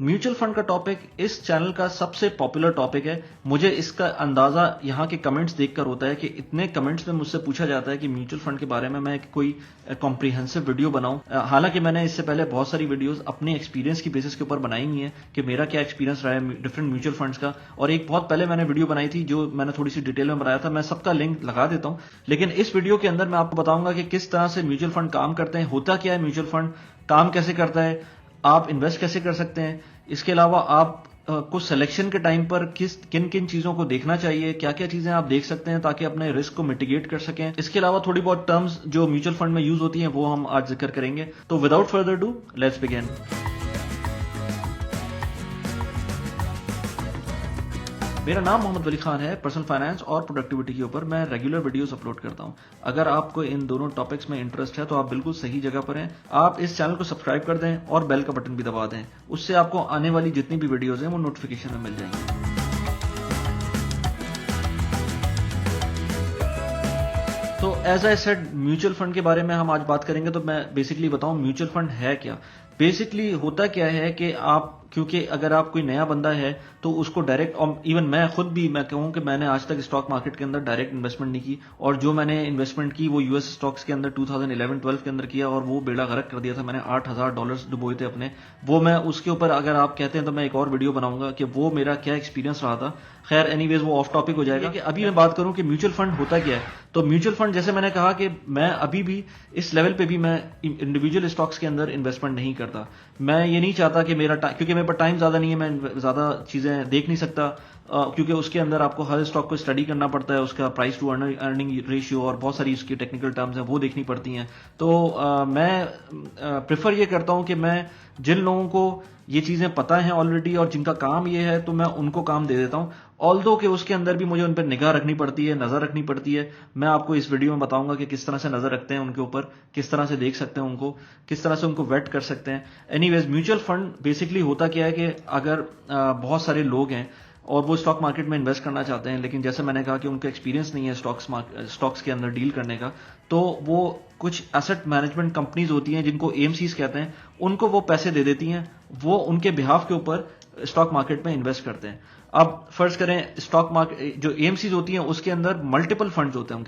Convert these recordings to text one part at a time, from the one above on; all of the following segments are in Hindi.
म्यूचुअल फंड का टॉपिक इस चैनल का सबसे पॉपुलर टॉपिक है। मुझे इसका अंदाजा यहाँ के कमेंट्स देखकर होता है कि इतने कमेंट्स में मुझसे पूछा जाता है कि म्यूचुअल फंड के बारे में मैं कोई कॉम्प्रिहेंसिव वीडियो बनाऊं। हालांकि मैंने इससे पहले बहुत सारी वीडियोस अपने एक्सपीरियंस की बेसिस के ऊपर बनाई हुई है कि मेरा क्या एक्सपीरियंस रहा है डिफरेंट म्यूचुअल फंड्स का। और एक बहुत पहले मैंने वीडियो बनाई थी जो मैंने थोड़ी सी डिटेल में बनाया था, मैं सबका लिंक लगा देता हूं। लेकिन इस वीडियो के अंदर मैं आपको बताऊंगा कि किस तरह से म्यूचुअल फंड काम करते हैं, होता क्या है म्यूचुअल फंड, काम कैसे करता है, आप इन्वेस्ट कैसे कर सकते हैं। इसके अलावा आप कुछ सिलेक्शन के टाइम पर किन किन चीजों को देखना चाहिए, क्या क्या चीजें आप देख सकते हैं ताकि अपने रिस्क को मिटिगेट कर सकें। इसके अलावा थोड़ी बहुत टर्म्स जो म्यूचुअल फंड में यूज होती हैं वो हम आज जिक्र करेंगे। तो without further do let's begin. मेरा नाम मोहम्मद वली खान है। पर्सनल फाइनेंस और प्रोडक्टिविटी के ऊपर मैं रेगुलर वीडियोस अपलोड करता हूं। अगर आपको इन दोनों टॉपिक्स में इंटरेस्ट है तो आप बिल्कुल सही जगह पर हैं। आप इस चैनल को सब्सक्राइब कर दें और बेल का बटन भी दबा दें, उससे आपको आने वाली जितनी भी वीडियोस हैं वो नोटिफिकेशन में मिल जाएंगी। तो as I said, mutual fund के बारे में हम आज बात करेंगे। तो मैं बेसिकली बताऊं म्यूचुअल फंड है क्या। बेसिकली होता क्या है कि आप, क्योंकि अगर आप कोई नया बंदा है तो उसको डायरेक्ट, और इवन मैं खुद भी मैं कहूं कि मैंने आज तक स्टॉक मार्केट के अंदर डायरेक्ट इन्वेस्टमेंट नहीं की, और जो मैंने इन्वेस्टमेंट की वो यूएस स्टॉक्स के अंदर 2011-12 के अंदर किया और वो बेड़ा गर्क कर दिया था। मैंने $8,000 डुबोए थे अपने। वो मैं उसके ऊपर अगर आप कहते हैं तो मैं एक और वीडियो बनाऊंगा कि वो मेरा क्या एक्सपीरियंस रहा था। खैर एनीवेज वो ऑफ टॉपिक हो जाएगा। कि अभी मैं बात करूं कि म्यूचुअल फंड होता क्या है। तो म्यूचुअल फंड, जैसे मैंने कहा कि मैं अभी भी इस लेवल पे भी मैं इंडिविजुअल स्टॉक्स के अंदर इन्वेस्टमेंट नहीं करता। मैं ये नहीं चाहता कि क्योंकि मेरे पास टाइम ज्यादा नहीं है, मैं ज्यादा चीजें देख नहीं सकता, क्योंकि उसके अंदर आपको हर स्टॉक को स्टडी करना पड़ता है, उसका प्राइस टू अर्निंग रेशियो और बहुत सारी उसकी टेक्निकल टर्म्स हैं वो देखनी पड़ती हैं। तो मैं प्रेफर ये करता हूं कि मैं जिन लोगों को ये चीजें पता हैं ऑलरेडी और जिनका काम ये है तो मैं उनको काम दे देता हूं। ऑल्दो कि उसके अंदर भी मुझे उन पर निगाह रखनी पड़ती है, नजर रखनी पड़ती है। मैं आपको इस वीडियो में बताऊंगा कि किस तरह से नजर रखते हैं उनके ऊपर, किस तरह से देख सकते हैं उनको, किस तरह से उनको वेट कर सकते हैं। एनीवेज म्यूचुअल फंड बेसिकली होता क्या है कि अगर बहुत सारे लोग हैं और वो स्टॉक मार्केट में इन्वेस्ट करना चाहते हैं, लेकिन जैसे मैंने कहा कि उनका एक्सपीरियंस नहीं है स्टॉक्स के अंदर डील करने का, तो वो कुछ एसेट मैनेजमेंट कंपनीज होती हैं जिनको एएमसीज कहते हैं, उनको वो पैसे दे देती हैं, वो उनके बिहाफ के ऊपर स्टॉक मार्केट में इन्वेस्ट करते हैं। अब फर्ज करें स्टॉक मार्केट जो एएमसीज होती हैं उसके अंदर मल्टीपल फंड्स होते हैं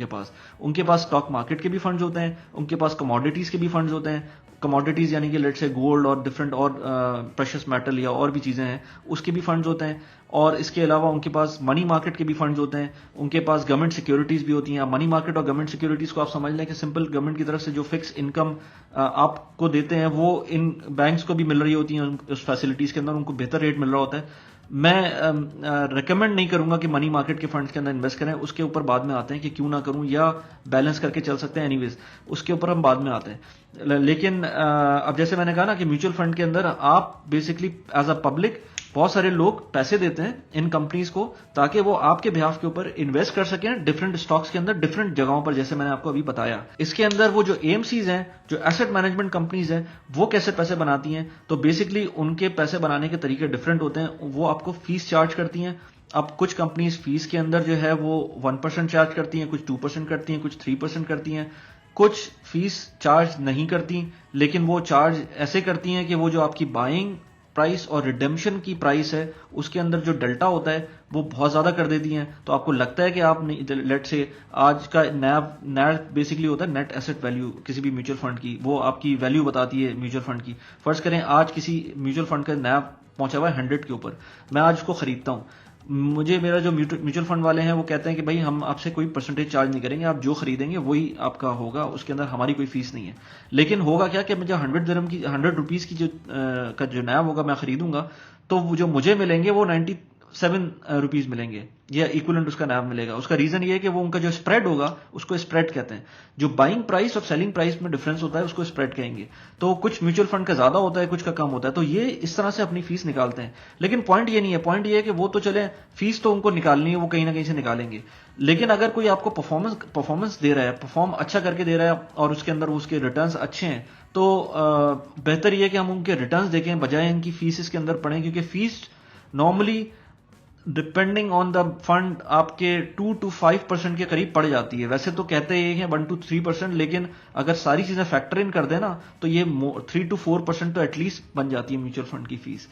उनके पास स्टॉक मार्केट के भी फंड्स होते हैं, उनके पास कमोडिटीज के भी फंड्स होते हैं। कमोडिटीज यानी कि लेट्स से गोल्ड और डिफरेंट और प्रेशियस मेटल या और भी चीजें हैं उसके भी फंड्स होते हैं। और इसके अलावा उनके पास मनी मार्केट के भी फंड्स होते हैं, उनके पास गवर्नमेंट सिक्योरिटीज भी होती हैं। मनी मार्केट और गवर्नमेंट सिक्योरिटीज को आप समझ लें कि सिंपल गवर्नमेंट की तरफ से जो फिक्स इनकम आपको देते हैं वो इन बैंक्स को भी मिल रही होती है, उस फैसिलिटीज के अंदर उनको बेहतर रेट मिल रहा होता है। मैं रिकमेंड नहीं करूंगा कि मनी मार्केट के फंड्स के अंदर इन्वेस्ट करें, उसके ऊपर बाद में आते हैं कि क्यों ना करूं या बैलेंस करके चल सकते हैं। एनीवेज उसके ऊपर हम बाद में आते हैं। लेकिन अब जैसे मैंने कहा ना कि म्यूचुअल फंड के अंदर आप बेसिकली एज अ पब्लिक बहुत सारे लोग पैसे देते हैं इन कंपनीज को ताकि वो आपके बिहाफ के ऊपर इन्वेस्ट कर सकें डिफरेंट स्टॉक्स के अंदर डिफरेंट जगहों पर, जैसे मैंने आपको अभी बताया। इसके अंदर वो जो एएमसीज हैं, जो एसेट मैनेजमेंट कंपनीज हैं, वो कैसे पैसे बनाती हैं, तो बेसिकली उनके पैसे बनाने के तरीके डिफरेंट होते हैं। वो आपको फीस चार्ज करती हैं। अब कुछ कंपनीज फीस के अंदर जो है वो 1% चार्ज करती हैं, कुछ 2% करती हैं, कुछ 3% करती हैं, कुछ फीस चार्ज नहीं करती, लेकिन वो चार्ज ऐसे करती हैं कि वो जो आपकी बाइंग प्राइस और रिडेम्पशन की प्राइस है उसके अंदर जो डेल्टा होता है वो बहुत ज्यादा कर देती हैं। तो आपको लगता है कि आप लेट से आज का नैव बेसिकली होता है नेट एसेट वैल्यू किसी भी म्यूचुअल फंड की, वो आपकी वैल्यू बताती है म्यूचुअल फंड की। फर्ज करें आज किसी म्यूचुअल फंड का नैव पहुंचा हुआ है 100 के ऊपर, मैं आज उसको खरीदता हूं। मुझे मेरा जो म्यूचुअल फंड वाले हैं वो कहते हैं कि भाई हम आपसे कोई परसेंटेज चार्ज नहीं करेंगे, आप जो खरीदेंगे वही आपका होगा, उसके अंदर हमारी कोई फीस नहीं है। लेकिन होगा क्या कि मुझे 100 रुपीज की जो नया होगा मैं खरीदूंगा तो जो मुझे मिलेंगे वो 97 रुपीज मिलेंगे या इक्विवेलेंट उसका नाम मिलेगा। उसका रीजन ये है कि वो उनका जो स्प्रेड होगा उसको स्प्रेड कहते हैं। जो बाइंग प्राइस और सेलिंग प्राइस में डिफरेंस होता है उसको स्प्रेड कहेंगे। तो कुछ म्यूचुअल फंड का ज्यादा होता है, कुछ का कम होता है, तो ये इस तरह से अपनी फीस निकालते हैं। लेकिन पॉइंट ये नहीं है, पॉइंट ये है कि वो तो चले फीस तो उनको निकालनी है, वो कहीं ना कहीं से निकालेंगे। लेकिन अगर कोई आपको परफॉर्मेंस दे रहा है, परफॉर्म अच्छा करके दे रहा है और उसके अंदर उसके रिटर्न्स अच्छे हैं, तो बेहतर ये है कि हम उनके रिटर्न्स देखें बजाय इनकी फीस इसके अंदर पड़ें, क्योंकि fees normally depending on the fund आपके 2 to 5% के करीब पड़ जाती है। वैसे तो कहते हैं 1 to 3%, लेकिन अगर सारी चीजें फैक्टर इन कर देना तो ये 3 to 4% तो एटलीस्ट बन जाती है म्यूचुअल फंड की फीस।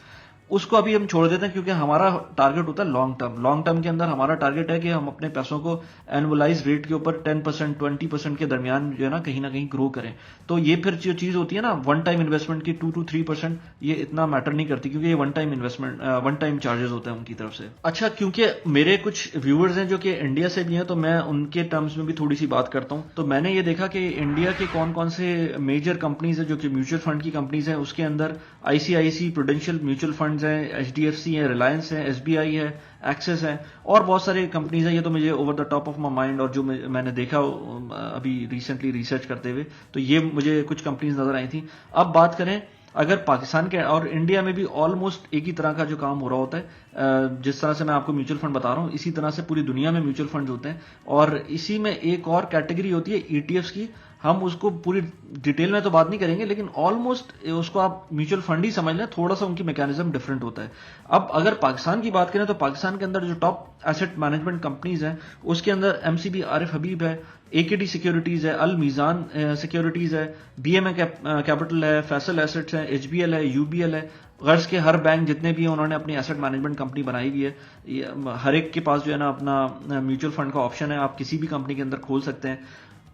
उसको अभी हम छोड़ देते हैं, क्योंकि हमारा टारगेट होता है लॉन्ग टर्म के अंदर हमारा टारगेट है कि हम अपने पैसों को एनुअलाइज रेट के ऊपर 10% 20% के दरमियान जो है ना कहीं ग्रो करें। तो ये फिर जो चीज होती है ना वन टाइम इन्वेस्टमेंट की 2 to 3%, ये इतना मैटर नहीं करती, क्योंकि ये one time investment one time charges होते हैं उनकी तरफ से। अच्छा, क्योंकि मेरे कुछ व्यूअर्स हैं जो कि इंडिया से भी हैं, तो मैं उनके टर्म्स में भी थोड़ी सी बात करता हूँ। तो मैंने ये देखा कि इंडिया के कौन कौन से मेजर कंपनीज है जो कि म्यूचुअल फंड की कंपनीज हैं, उसके अंदर आईसीआईसी प्रूडेंशियल म्यूचुअल फंड्स हैं, एचडीएफसी है, रिलायंस है, एसबीआई है, एक्सिस है, और बहुत सारे कंपनीज हैं। ये तो मुझे over the top of my mind और जो मैंने देखा अभी रिसेंटली रिसर्च करते हुए, तो ये मुझे कुछ कंपनीज नजर आई थी। अब बात करें अगर पाकिस्तान के और इंडिया में भी ऑलमोस्ट एक ही तरह का जो काम हो रहा होता है, जिस तरह से मैं आपको म्यूचुअल फंड बता रहा हूं, इसी तरह से पूरी दुनिया में म्यूचुअल फंड होते हैं। और इसी में एक और कैटेगरी होती है ईटीएफ्स की। हम उसको पूरी डिटेल में तो बात नहीं करेंगे, लेकिन ऑलमोस्ट उसको आप म्यूचुअल फंड ही समझ लें, थोड़ा सा उनकी मैकेनिज्म डिफरेंट होता है। अब अगर पाकिस्तान की बात करें तो पाकिस्तान के अंदर जो टॉप एसेट मैनेजमेंट कंपनीज हैं, उसके अंदर एमसीबी आरिफ हबीब है, एकेडी सिक्योरिटीज है, अल मीजान सिक्योरिटीज है, बीएमए कैपिटल है, फैसल एसेट्स है, एचबीएल है, यूबीएल है। गर्ज के हर बैंक जितने भी हैं उन्होंने अपनी एसेट मैनेजमेंट कंपनी बनाई हुई है। हर एक के पास जो है ना अपना म्यूचुअल फंड का ऑप्शन है, आप किसी भी कंपनी के अंदर खोल सकते हैं,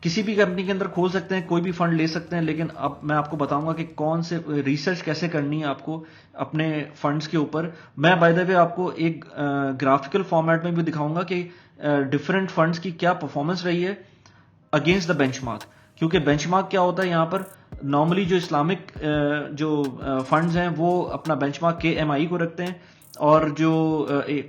किसी भी कंपनी के अंदर खोल सकते हैं, कोई भी फंड ले सकते हैं। लेकिन अब मैं आपको बताऊंगा कि कौन से रिसर्च कैसे करनी है आपको अपने फंड्स के ऊपर। मैं बाय द वे आपको एक ग्राफिकल फॉर्मेट में भी दिखाऊंगा कि डिफरेंट फंड्स की क्या परफॉर्मेंस रही है अगेंस्ट द बेंचमार्क। क्योंकि बेंचमार्क क्या होता है यहाँ पर, नॉर्मली जो इस्लामिक जो फंड्स हैं वो अपना बेंचमार्क KMI को रखते हैं, और जो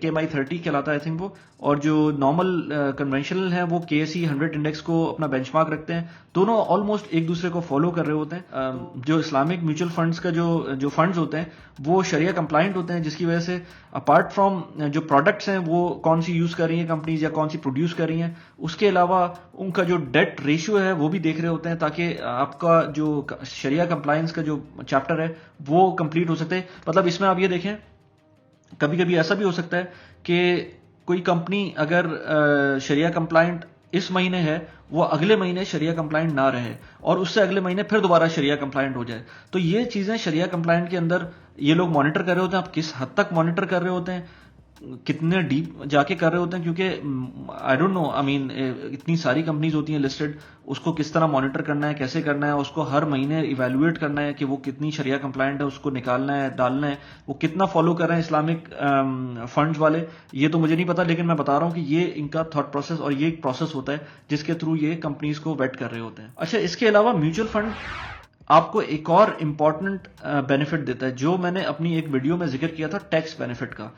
KMI 30 कहलाता है आई थिंक वो, और जो नॉर्मल कन्वेंशनल है वो KSE 100 इंडेक्स को अपना बेंचमार्क रखते हैं। दोनों ऑलमोस्ट एक दूसरे को फॉलो कर रहे होते हैं। जो इस्लामिक म्यूचुअल फंड्स का जो फंड्स होते हैं वो शरिया कंप्लाइंट होते हैं, जिसकी वजह से अपार्ट फ्रॉम जो प्रोडक्ट्स हैं वो कौन सी यूज कर रही हैं कंपनीज या कौन सी प्रोड्यूस कर रही हैं, उसके अलावा उनका जो डेट रेशियो है वो भी देख रहे होते हैं, ताकि आपका जो शरिया कंप्लायंस का जो चैप्टर है वो कंप्लीट हो सकते हैं। मतलब इसमें आप ये देखें, कभी कभी ऐसा भी हो सकता है कि कोई कंपनी अगर शरिया कंप्लायंट इस महीने है, वो अगले महीने शरिया कंप्लायंट ना रहे और उससे अगले महीने फिर दोबारा शरिया कंप्लायंट हो जाए। तो ये चीजें शरिया कंप्लायंट के अंदर ये लोग मॉनिटर कर रहे होते हैं। आप किस हद तक मॉनिटर कर रहे होते हैं, कितने डीप जाके कर रहे होते हैं, क्योंकि I don't know, I mean इतनी सारी कंपनीज होती हैं लिस्टेड, उसको किस तरह मॉनिटर करना है, कैसे करना है, उसको हर महीने इवेल्युएट करना है कि वो कितनी शरिया कंप्लायंट है, उसको निकालना है, डालना है, वो कितना फॉलो कर रहे हैं इस्लामिक फंड्स वाले, ये तो मुझे नहीं पता। लेकिन मैं बता रहा हूं कि ये इनका थॉट प्रोसेस और ये एक प्रोसेस होता है जिसके थ्रू ये कंपनीज को वेट कर रहे होते हैं। अच्छा, इसके अलावा म्यूचुअल फंड आपको एक और इंपॉर्टेंट बेनिफिट देता है, जो मैंने अपनी एक वीडियो में जिक्र किया था, टैक्स बेनिफिट का।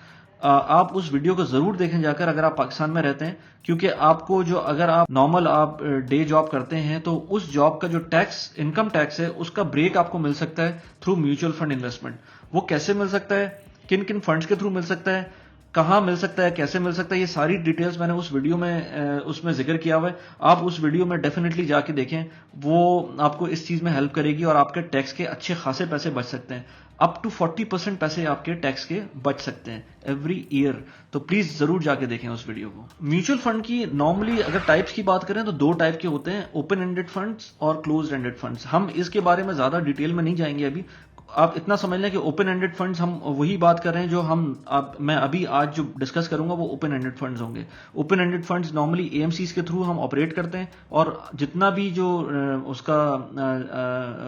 आप उस वीडियो को जरूर देखें जाकर, अगर आप पाकिस्तान में रहते हैं, क्योंकि आपको जो अगर आप नॉर्मल आप डे जॉब करते हैं तो उस जॉब का जो टैक्स इनकम टैक्स है उसका ब्रेक आपको मिल सकता है थ्रू म्यूचुअल फंड इन्वेस्टमेंट। वो कैसे मिल सकता है, किन किन फंड्स के थ्रू मिल सकता है, कहां मिल सकता है, कैसे मिल सकता है, ये सारी डिटेल्स मैंने उस वीडियो में उसमें जिक्र किया हुआ है। आप उस वीडियो में डेफिनेटली जाके देखें, वो आपको इस चीज में हेल्प करेगी और आपके टैक्स के अच्छे खासे पैसे बच सकते हैं। अप टू 40% पैसे आपके टैक्स के बच सकते हैं एवरी ईयर। तो प्लीज जरूर जाके देखें उस वीडियो को। म्यूचुअल फंड की नॉर्मली अगर टाइप्स की बात करें तो दो टाइप के होते हैं, ओपन एंडेड फंड्स और क्लोज एंडेड फंड्स। हम इसके बारे में ज्यादा डिटेल में नहीं जाएंगे अभी। आप इतना समझ लें कि ओपन एंडेड फंड्स हम वही बात कर रहे हैं जो मैं अभी आज जो डिस्कस करूंगा वो ओपन एंडेड फंड्स होंगे। Open ended funds normally AMCs के थ्रू हम ऑपरेट करते हैं, और जितना भी जो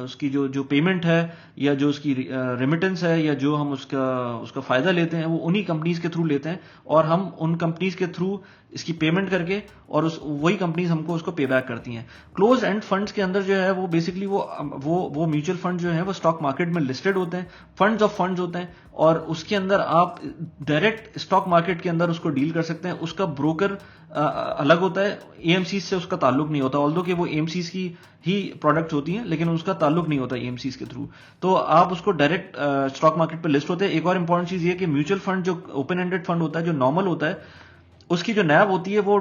उसकी जो पेमेंट है या जो उसकी रेमिटेंस है या जो हम उसका फायदा लेते हैं वो उन्हीं कंपनीज के थ्रू लेते हैं, और हम उन कंपनीज के थ्रू इसकी पेमेंट करके और वही कंपनीज हमको उसको पे बैक करती हैं। क्लोज एंड फंड्स के अंदर जो है वो बेसिकली वो म्यूचुअल फंड जो है वो स्टॉक मार्केट में लिस्टेड होते हैं, फंड्स ऑफ फंड्स होते हैं, और उसके अंदर आप डायरेक्ट स्टॉक मार्केट के अंदर उसको डील कर सकते हैं। उसका ब्रोकर अलग होता है, एएमसीज से उसका ताल्लुक नहीं होता, ऑल्दो कि वो एएमसीज की ही प्रोडक्ट्स होती हैं, लेकिन उसका ताल्लुक नहीं होता एएमसीज के थ्रू। तो आप उसको डायरेक्ट स्टॉक मार्केट पे लिस्ट होते हैं। एक और इंपॉर्टेंट चीज ये कि म्यूचुअल फंड जो ओपन एंडेड फंड होता है, जो नॉर्मल होता है, उसकी जो नैव होती है वो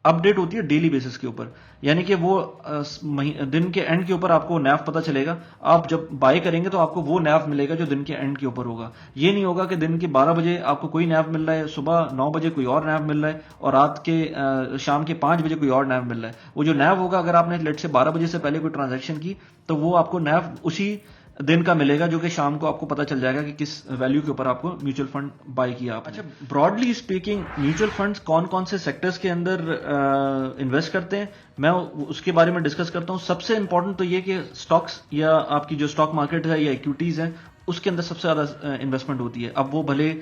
अपडेट होती है डेली बेसिस के ऊपर, यानी कि वो दिन के एंड के ऊपर आपको नैव पता चलेगा। आप जब बाय करेंगे तो आपको वो नैव मिलेगा जो दिन के एंड के ऊपर होगा। ये नहीं होगा कि दिन के 12 बजे आपको कोई नैव मिल रहा है, सुबह 9 बजे कोई और नैव मिल रहा है, और रात के शाम के 5 बजे कोई और नैव मिल रहा है। वो जो नैव होगा, अगर आपने लेट से 12 बजे से पहले कोई ट्रांजैक्शन की तो वो आपको नैव उसी दिन का मिलेगा, जो कि शाम को आपको पता चल जाएगा कि किस वैल्यू के ऊपर आपको म्यूचुअल फंड बाय किया आपने। अच्छा, ब्रॉडली स्पीकिंग म्यूचुअल फंड्स कौन कौन से सेक्टर्स के अंदर इन्वेस्ट करते हैं, मैं उसके बारे में डिस्कस करता हूं। सबसे इंपॉर्टेंट तो ये कि स्टॉक्स या आपकी जो स्टॉक मार्केट है या इक्विटीज है, उसके अंदर सबसे ज्यादा इन्वेस्टमेंट होती है। अब वो भले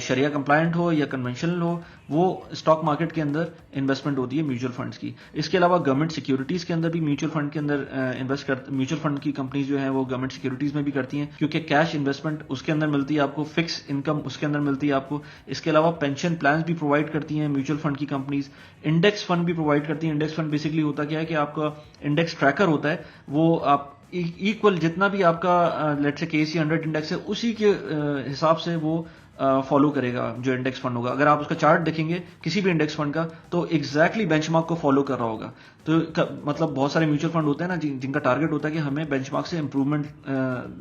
शरिया कंप्लायंट हो या कन्वेंशनल हो, वो स्टॉक मार्केट के अंदर इन्वेस्टमेंट होती है म्यूचुअल फंड्स की। इसके अलावा गवर्नमेंट सिक्योरिटीज के अंदर भी म्यूचुअल फंड के अंदर म्यूचुअल फंड की कंपनीज जो है वो गवर्नमेंट सिक्योरिटीज में भी करती हैं, क्योंकि कैश इन्वेस्टमेंट उसके अंदर मिलती है आपको, फिक्स इनकम उसके अंदर मिलती है आपको। इसके अलावा पेंशन प्लान भी प्रोवाइड करती हैं म्यूचुअल फंड की कंपनीज। इंडेक्स फंड भी प्रोवाइड करती है। इंडेक्स फंड बेसिकली होता क्या है कि आपका इंडेक्स ट्रैकर होता है, वो आप इक्वल जितना भी आपका लेट्स से केसी 100 इंडेक्स है, उसी के हिसाब से वो फॉलो करेगा जो इंडेक्स फंड होगा। अगर आप उसका चार्ट देखेंगे किसी भी इंडेक्स फंड का, तो एग्जैक्टली बेंचमार्क को फॉलो कर रहा होगा। तो मतलब बहुत सारे म्यूचुअल फंड होते हैं ना जिनका टारगेट होता है कि हमें बेंचमार्क से इंप्रूवमेंट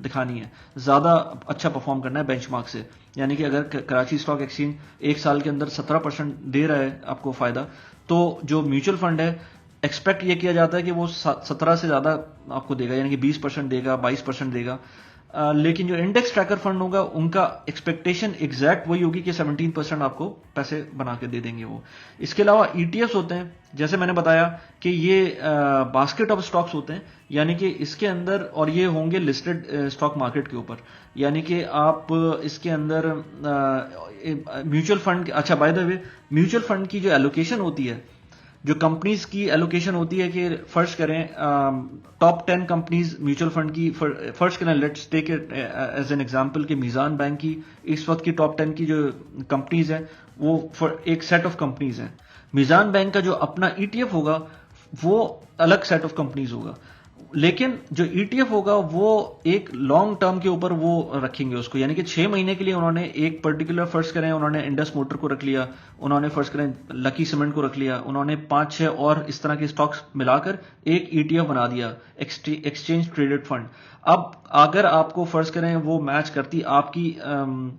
दिखानी है, ज्यादा अच्छा परफॉर्म करना है बेंचमार्क से। यानी कि अगर कराची स्टॉक एक्सचेंज एक साल के अंदर 17% दे रहा है आपको फायदा, तो जो म्यूचुअल फंड है एक्सपेक्ट ये किया जाता है कि वो 17 से ज्यादा आपको देगा, यानी कि 20% देगा, 22% देगा। लेकिन जो इंडेक्स ट्रैकर फंड होगा उनका एक्सपेक्टेशन एग्जैक्ट वही होगी कि 17% आपको पैसे बना के दे देंगे वो। इसके अलावा ईटीएफ्स होते हैं, जैसे मैंने बताया कि ये बास्केट ऑफ स्टॉक्स होते हैं, यानी कि इसके अंदर, और ये होंगे लिस्टेड स्टॉक मार्केट के ऊपर, यानी कि आप इसके अंदर म्यूचुअल फंड। अच्छा, by the way mutual fund की जो एलोकेशन होती है, जो कंपनीज की एलोकेशन होती है कि फर्स्ट करें टॉप 10 कंपनीज म्यूचुअल फंड की, फर्स्ट करें let's take it as an example कि मीजान बैंक की इस वक्त की टॉप 10 की जो कंपनीज हैं वो एक सेट ऑफ कंपनीज हैं। मीजान बैंक का जो अपना ईटीएफ होगा वो अलग सेट ऑफ कंपनीज होगा, लेकिन जो ईटीएफ होगा वो एक लॉन्ग टर्म के ऊपर वो रखेंगे उसको, यानी कि 6 महीने के लिए उन्होंने एक पर्टिकुलर फर्स्ट करें, उन्होंने इंडस मोटर को रख लिया, उन्होंने फर्स्ट करें लकी सीमेंट को रख लिया, उन्होंने 5-6 और इस तरह के स्टॉक्स मिलाकर एक ईटीएफ बना दिया, एक्सचेंज ट्रेडेड फंड। अब अगर आपको फर्स्ट करें वो मैच करती आपकी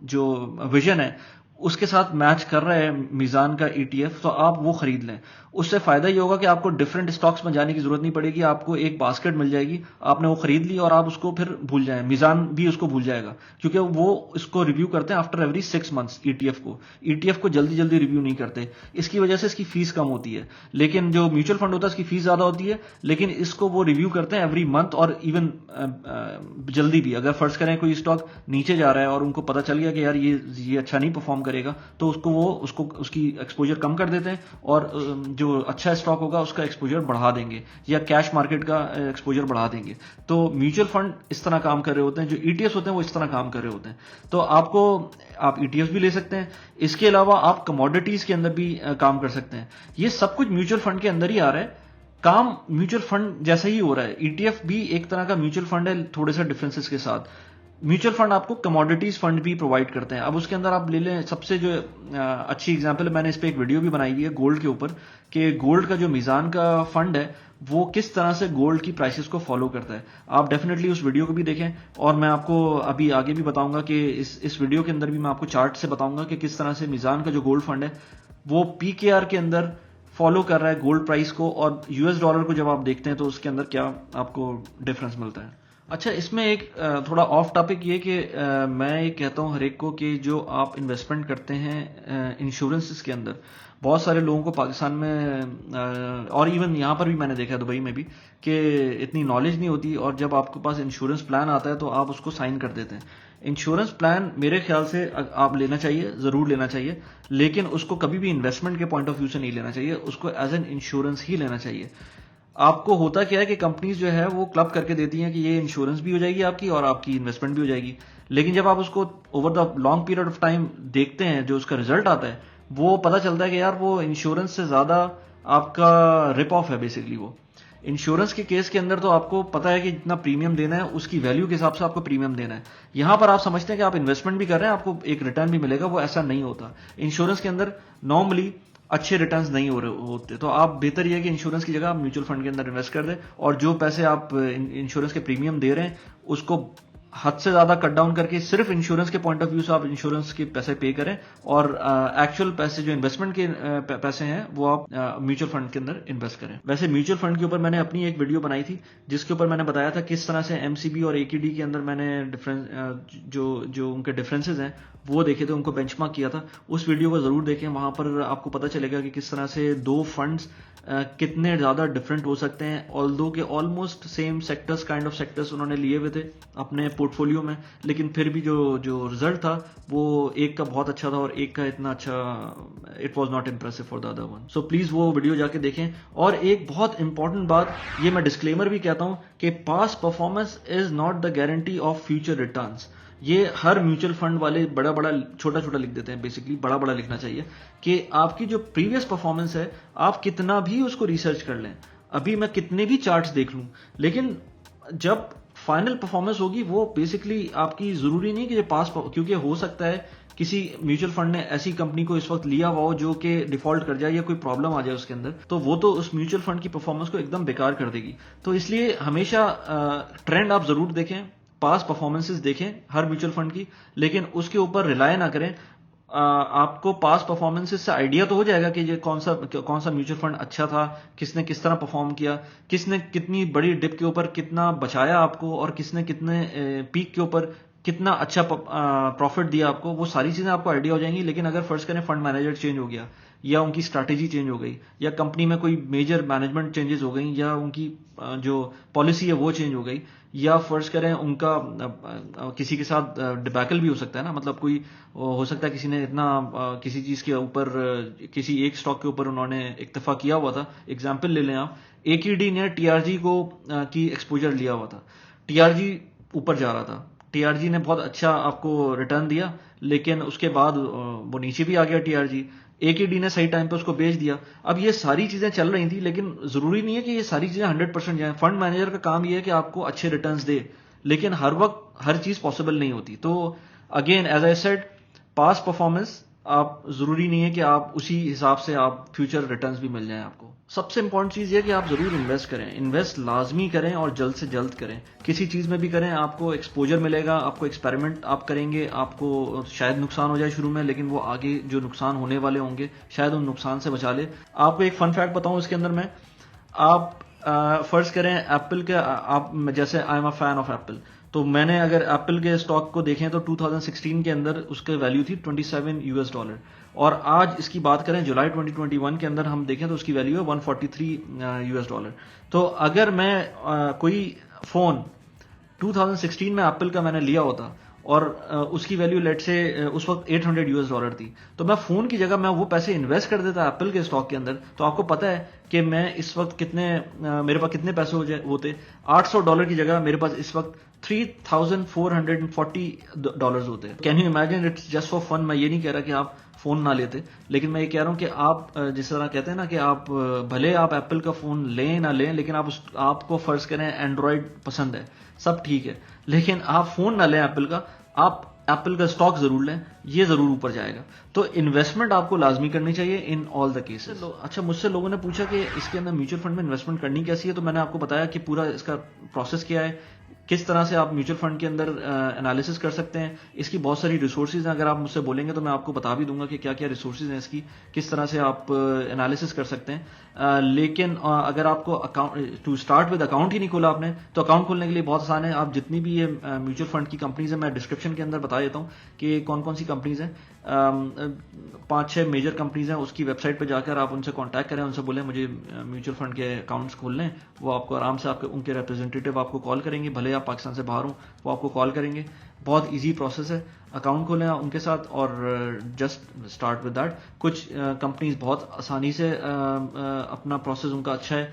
जो विजन है उसके साथ मैच कर रहा है मीजान का ईटीएफ, तो आप वो खरीद लें। उससे फायदा ये होगा कि आपको डिफरेंट स्टॉक्स में जाने की जरूरत नहीं पड़ेगी, आपको एक बास्केट मिल जाएगी, आपने वो खरीद ली और आप उसको फिर भूल जाएं, मीजान भी उसको भूल जाएगा, क्योंकि वो इसको रिव्यू करते हैं आफ्टर एवरी 6 मंथ्स। ईटीएफ को जल्दी जल्दी रिव्यू नहीं करते, इसकी वजह से इसकी फीस कम होती है। लेकिन जो म्यूचुअल फंड होता है इसकी फीस ज्यादा होती है, लेकिन इसको वो रिव्यू करते हैं एवरी मंथ, और इवन जल्दी भी। अगर फर्स्ट करें कोई स्टॉक नीचे जा रहा है और उनको पता चल गया कि यार ये अच्छा नहीं परफॉर्म करेगा, तो उसकी एक्सपोजर कम कर देते हैं और जो अच्छा स्टॉक होगा उसका एक्सपोजर बढ़ा देंगे, या कैश मार्केट का एक्सपोजर बढ़ा देंगे। तो म्यूचुअल फंड इस तरह काम कर रहे होते हैं, जो ईटीएफ होते हैं वो इस तरह काम कर रहे होते हैं। तो आप ईटीएफ भी ले सकते हैं, इसके अलावा आप कमोडिटीज के अंदर भी काम कर सकते हैं। ये सब कुछ म्यूचुअल फंड के अंदर ही आ रहा है, काम म्यूचुअल फंड जैसा ही हो रहा है। ईटीएफ भी एक तरह का म्यूचुअल फंड है, थोड़े से डिफरेंसेस के साथ। म्यूचुअल फंड आपको कमोडिटीज फंड भी प्रोवाइड करते हैं। अब उसके अंदर आप ले लें, सबसे जो अच्छी एग्जांपल, मैंने इस पे एक वीडियो भी बनाई हुई है गोल्ड के ऊपर, कि गोल्ड का जो मीजान का फंड है वो किस तरह से गोल्ड की प्राइसेस को फॉलो करता है। आप डेफिनेटली उस वीडियो को भी देखें, और मैं आपको अभी आगे भी बताऊंगा कि इस वीडियो के अंदर भी मैं आपको चार्ट से बताऊंगा कि किस तरह से मीजान का जो गोल्ड फंड है वो पीकेआर के अंदर फॉलो कर रहा है गोल्ड प्राइस को, और यूएस डॉलर को जब आप देखते हैं तो उसके अंदर क्या आपको डिफरेंस मिलता है। अच्छा, इसमें एक थोड़ा ऑफ टॉपिक ये कि मैं ये कहता हूँ हर एक को कि जो आप इन्वेस्टमेंट करते हैं इंश्योरेंसेस के अंदर, बहुत सारे लोगों को पाकिस्तान में और इवन यहाँ पर भी मैंने देखा है दुबई में भी, कि इतनी नॉलेज नहीं होती, और जब आपके पास इंश्योरेंस प्लान आता है तो आप उसको साइन कर देते हैं। इंश्योरेंस प्लान मेरे ख्याल से आप लेना चाहिए, जरूर लेना चाहिए, लेकिन उसको कभी भी इन्वेस्टमेंट के पॉइंट ऑफ व्यू से नहीं लेना चाहिए, उसको एज एन इंश्योरेंस ही लेना चाहिए। आपको होता क्या है कि कंपनीज जो है वो क्लब करके देती हैं कि ये इंश्योरेंस भी हो जाएगी आपकी और आपकी इन्वेस्टमेंट भी हो जाएगी, लेकिन जब आप उसको over the long period of time देखते हैं, जो उसका रिजल्ट आता है, वो पता चलता है कि यार वो इंश्योरेंस से ज्यादा आपका रिप ऑफ है बेसिकली। वो इंश्योरेंस के केस के अंदर तो आपको पता है कि जितना प्रीमियम देना है उसकी वैल्यू के हिसाब से आपको प्रीमियम देना है। यहां पर आप समझते हैं कि आप इन्वेस्टमेंट भी कर रहे हैं, आपको एक रिटर्न भी मिलेगा, वो ऐसा नहीं होता। इंश्योरेंस के अंदर नॉर्मली अच्छे रिटर्न्स नहीं होते, तो आप बेहतर यह है कि इंश्योरेंस की जगह आप म्यूचुअल फंड के अंदर इन्वेस्ट कर दें, और जो पैसे आप इंश्योरेंस के प्रीमियम दे रहे हैं उसको हद से ज्यादा कट डाउन करके सिर्फ इंश्योरेंस के पॉइंट ऑफ व्यू से आप इंश्योरेंस के पैसे पे करें और एक्चुअल पैसे जो इन्वेस्टमेंट के पैसे हैं वो आप म्यूचुअल फंड के अंदर इन्वेस्ट करें। वैसे म्यूचुअल फंड के ऊपर मैंने अपनी एक वीडियो बनाई थी जिसके ऊपर मैंने बताया था किस तरह से एमसीबी और एकेडी के अंदर मैंने डिफरेंस जो उनके डिफरेंसेस हैं वो देखे थे, उनको बेंचमार्क किया था। उस वीडियो को जरूर देखें, वहां पर आपको पता चलेगा कि किस तरह से दो फंड्स कितने ज्यादा डिफरेंट हो सकते हैं। ऑल्दो के almost same sectors, kind of sectors उन्होंने लिए हुए थे अपने पोर्टफोलियो में, लेकिन फिर भी जो रिजल्ट था वो एक का बहुत अच्छा था और एक का इतना अच्छा, it was not impressive for the other one. So please वो वीडियो जाके देखें। और एक बहुत इंपॉर्टेंट बात, ये मैं डिस्क्लेमर भी कहता हूं कि past performance is not the guarantee of future returns. ये हर म्यूचुअल फंड वाले बड़ा बड़ा छोटा छोटा लिख देते हैं, बेसिकली बड़ा बड़ा लिखना चाहिए कि आपकी जो प्रीवियस परफॉर्मेंस है आप कितना भी उसको रिसर्च कर लें, अभी मैं कितने भी चार्ट्स देख लूं, लेकिन जब फाइनल परफॉर्मेंस होगी वो बेसिकली आपकी जरूरी नहीं कि जो पास, क्योंकि हो सकता है किसी म्यूचुअल फंड ने ऐसी कंपनी को इस वक्त लिया हुआ हो जो कि डिफॉल्ट कर जाए या कोई प्रॉब्लम आ जाए उसके अंदर, तो वो तो उस म्यूचुअल फंड की परफॉर्मेंस को एकदम बेकार कर देगी। तो इसलिए हमेशा ट्रेंड आप जरूर देखें, पास परफॉर्मेंसेस देखें हर म्यूचुअल फंड की, लेकिन उसके ऊपर रिलाय ना करें। आपको पास परफॉर्मेंसेस से आइडिया तो हो जाएगा कि ये कौन सा म्यूचुअल फंड अच्छा था, किसने किस तरह परफॉर्म किया, किसने कितनी बड़ी डिप के ऊपर कितना बचाया आपको, और किसने कितने पीक के ऊपर कितना अच्छा प्रॉफिट दिया आपको, वो सारी चीजें आपको आइडिया हो जाएंगी। लेकिन अगर फर्स्ट करें फंड मैनेजर चेंज हो गया, या उनकी स्ट्रैटेजी चेंज हो गई, या कंपनी में कोई मेजर मैनेजमेंट चेंजेस हो गई, या उनकी जो पॉलिसी है वो चेंज हो गई, या फर्ज करें उनका किसी के साथ डिबैकल भी हो सकता है ना, मतलब कोई हो सकता है किसी ने इतना किसी चीज के ऊपर, किसी एक स्टॉक के ऊपर उन्होंने इक्तफा किया हुआ था। एग्जाम्पल ले लें आप, एकेडी ने टीआरजी को की एक्सपोजर लिया हुआ था, टीआरजी ऊपर जा रहा था, टीआरजी ने बहुत अच्छा आपको रिटर्न दिया, लेकिन उसके बाद वो नीचे भी आ गया टीआरजी, एकेडी ने सही टाइम पे उसको बेच दिया। अब ये सारी चीजें चल रही थी, लेकिन जरूरी नहीं है कि ये सारी चीजें 100% जाए। फंड मैनेजर का काम ये है कि आपको अच्छे रिटर्न्स दे, लेकिन हर वक्त हर चीज पॉसिबल नहीं होती। तो again as I said, past performance आप जरूरी नहीं है कि आप उसी हिसाब से आप फ्यूचर रिटर्न्स भी मिल जाएं आपको। सबसे इंपॉर्टेंट चीज ये कि आप जरूर इन्वेस्ट करें, इन्वेस्ट लाजमी करें और जल्द से जल्द करें। किसी चीज में भी करें, आपको एक्सपोजर मिलेगा, आपको एक्सपेरिमेंट आप करेंगे, आपको शायद नुकसान हो जाए शुरू में, लेकिन वो आगे जो नुकसान होने वाले होंगे शायद उन नुकसान से बचा ले। आपको एक फन फैक्ट बताऊं इसके अंदर में, आप फर्ज करें एप्पल के, आप जैसे I am a fan of Apple, तो मैंने अगर एप्पल के स्टॉक को देखें तो 2016 के अंदर उसकी वैल्यू थी $27, और आज इसकी बात करें जुलाई 2021 के अंदर हम देखें तो उसकी वैल्यू है $143। तो अगर मैं कोई फोन 2016 में एप्पल का मैंने लिया होता और उसकी वैल्यू लेट से उस वक्त $800 थी, तो मैं फोन की जगह मैं वो पैसे इन्वेस्ट कर देता एप्पल के स्टॉक के अंदर, तो आपको पता है कि मैं इस वक्त कितने मेरे पास कितने पैसे होते, $800 की जगह मेरे पास इस वक्त $3,440 होते। Can you imagine? It's just for fun. मैं ये नहीं कह रहा कि आप फोन ना लेते, लेकिन मैं ये कह रहा हूं कि आप जिस तरह कहते हैं ना कि आप भले आप एप्पल का फोन लें ना लें, लेकिन आपको फर्ज करें एंड्रॉयड पसंद है, सब ठीक है, लेकिन आप फोन ना लें एप्पल का, आप एप्पल का स्टॉक जरूर लें, ये जरूर ऊपर जाएगा। तो इन्वेस्टमेंट आपको लाजमी करनी चाहिए इन ऑल द केसेस। अच्छा, मुझसे लोगों ने पूछा कि इसके अंदर म्यूचुअल फंड में इन्वेस्टमेंट करनी कैसी है, तो मैंने आपको बताया कि पूरा इसका प्रोसेस क्या है, किस तरह से आप म्यूचुअल फंड के अंदर एनालिसिस कर सकते हैं। इसकी बहुत सारी रिसोर्सेज हैं, अगर आप मुझसे बोलेंगे तो मैं आपको बता भी दूंगा कि क्या क्या रिसोर्सेज हैं इसकी, किस तरह से आप एनालिसिस कर सकते हैं। लेकिन अगर आपको account to start with account ही नहीं खोला आपने, तो अकाउंट खोलने के लिए बहुत आसान है। आप जितनी भी ये म्यूचुअल फंड की कंपनीज है, मैं डिस्क्रिप्शन के अंदर बता देता हूँ कि कौन कौन सी कंपनीज हैं। 5-6 मेजर कंपनीज हैं, उसकी वेबसाइट पर जाकर आप उनसे कॉन्टैक्ट करें, उनसे बोलें मुझे म्यूचुअल फंड के अकाउंट्स खोलने हैं, वो आपको आराम से आपके उनके रिप्रेजेंटेटिव आपको कॉल करेंगे, भले आप पाकिस्तान से बाहर हो वो आपको कॉल करेंगे। बहुत इजी प्रोसेस है, अकाउंट खोलें उनके साथ और जस्ट स्टार्ट विद दैट। कुछ कंपनीज बहुत आसानी से अपना प्रोसेस उनका अच्छा है।